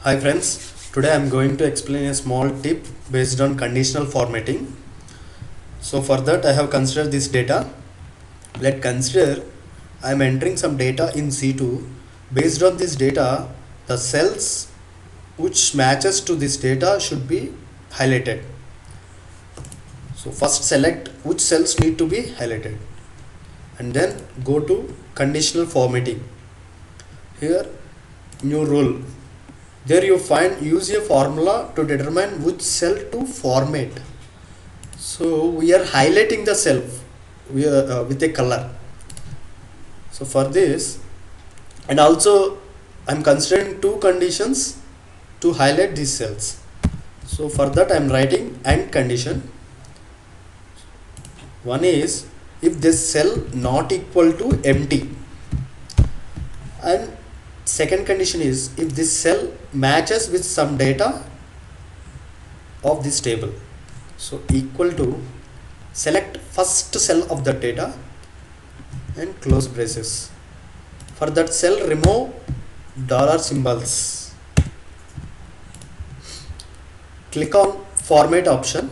Hi friends, today I am going to explain a small tip based on conditional formatting. So for that I have considered this data. Let's consider I am entering some data in C2. Based on this data, the cells which matches to this data should be highlighted. So first select which cells need to be highlighted and then go to conditional formatting. Here new rule. There you find use a formula to determine which cell to format. So we are highlighting the cell with a color. So for this, and also I'm considering two conditions to highlight these cells. So for that I'm writing AND condition. One is if this cell not equal to empty, and second condition is if this cell matches with some data of this table. So equal to, select first cell of the data and close braces. For that cell remove dollar symbols. Click on format option.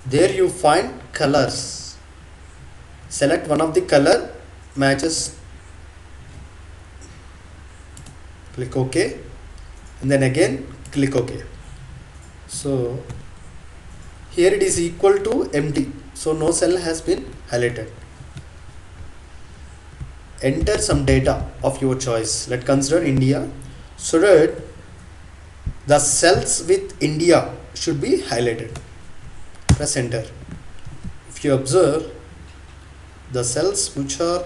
There you find colors. Select one of the color matches. Click OK and then again click OK. So here it is equal to empty, so no cell has been highlighted. Enter some data of your choice. Let's consider India, so that the cells with India should be highlighted. Press enter. If you observe, the cells which are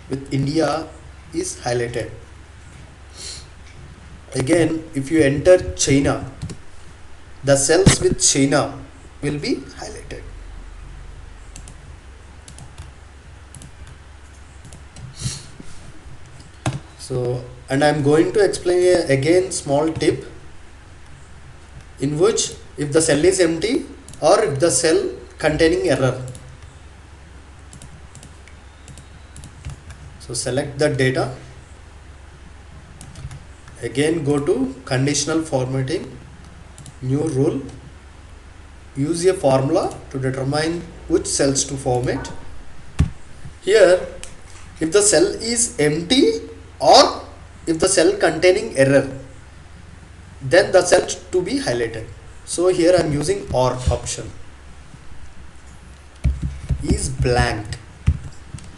with India is highlighted. Again, if you enter China, the cells with China will be highlighted. So, and I am going to explain again small tip in which if the cell is empty or if the cell containing error. So select the data. Again go to conditional formatting, new rule, use a formula to determine which cells to format. Here if the cell is empty or if the cell containing error, then the cell to be highlighted. So here I am using OR option. Is blank.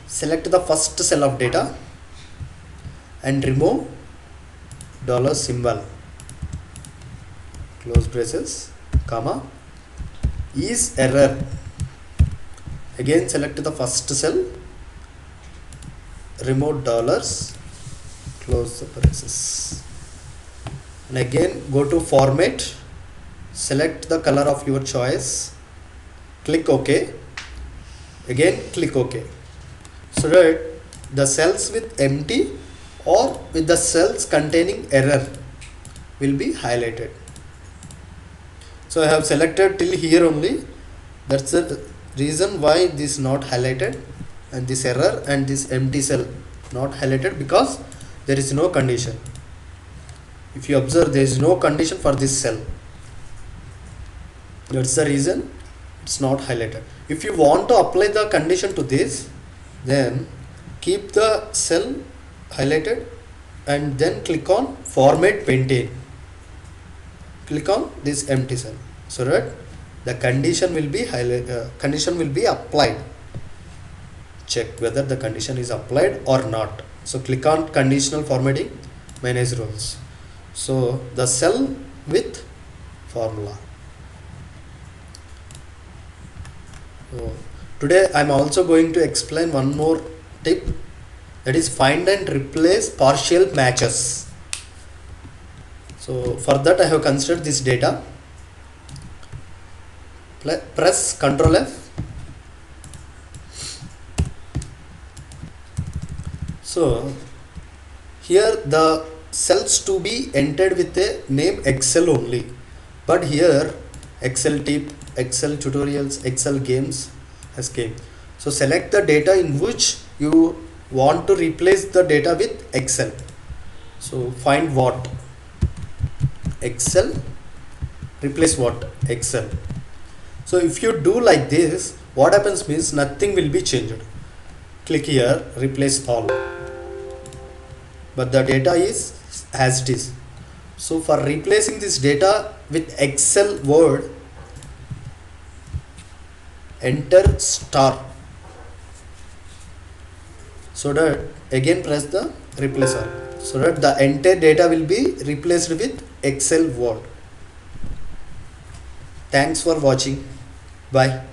Select the first cell of data and remove dollar symbol, close braces, comma, is error. Again select the first cell, remove dollars, close the braces, and again go to format, select the color of your choice, click OK, again click OK, so that the cells with empty or with the cells containing error will be highlighted. So I have selected till here only. That's the reason why this is not highlighted and this error and this empty cell not highlighted, because there is no condition. If you observe, there is no condition for this cell. That's the reason it's not highlighted. If you want to apply the condition to this, then keep the cell highlighted and then click on format painting. Click on this empty cell so that the condition will be applied. Check whether the condition is applied or not. So click on conditional formatting, manage rules. So the cell with formula. So today I am also going to explain one more tip, that is find and replace partial matches. So for that I have considered this data. Press Ctrl F. So here the cells to be entered with a name Excel only, but here Excel tip, Excel tutorials, Excel games has came. So select the data in which you want to replace the data with Excel. So find what? Excel, replace what? Excel. So if you do like this, what happens means nothing will be changed. Click here, replace all, but the data is as it is. So for replacing this data with Excel word, enter star, so that again press the replace all, so that the entire data will be replaced with Excel word. Thanks for watching. Bye.